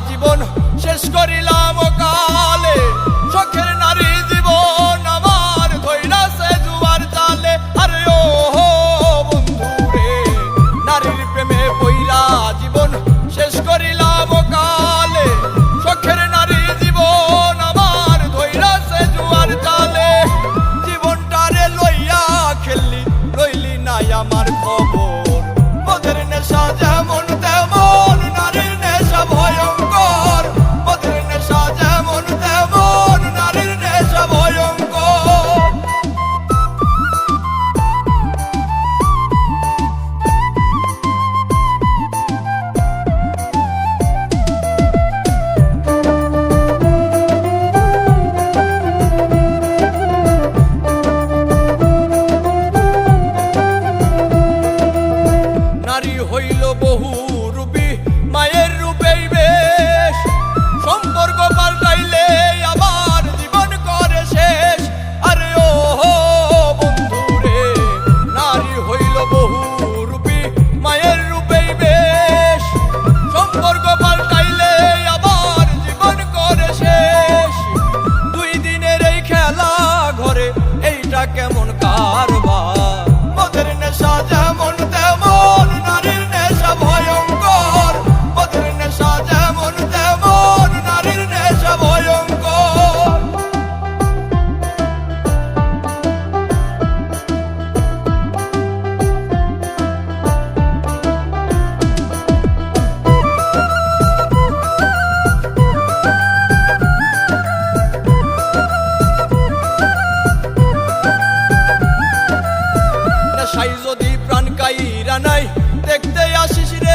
জীবন শেষ করিলাম কালে, শখের নারী জীবন আমার ধইরাছে জুয়ার জালে। আরে ও বন্ধু রে, নারীর প্রেমে পইরা জীবন শেষ করিলাম কালে, শখের নারী জীবন আমার ধইরাছে জুয়ার জালে। জীবনটারে লইয়া খেললি, লইলি নাই আমার খবর, মদের নেশা যেমন তেমন নারীর নেশা ভয়ঙ্কর, মদের নেশা যেমন তেমন নারীর নেশা ভয়ঙ্কর। নারী হইল বহু রূপী, মায়ের রূপেই বেশ, সম্পর্ক পাল্টাইলে আবার জীবন করে শেষ। আরে ও বন্ধু রে, নারী হইল বহু রূপী, মায়ের রূপেই বেশ, সম্পর্ক পাল্টাইলে আবার জীবন করে শেষ। দুই দিনের এই খেলা ঘরে এইটা কেমন কারবার, মদের নেশা যেমন তেমন নারীর নেশা ভয়ঙ্কর, মদের নেশা যেমন তেমন নারীর নেশা ভয়ঙ্কর। নেশাই যদি প্রাণ কাইরা নাই, দেখতে আসিস রে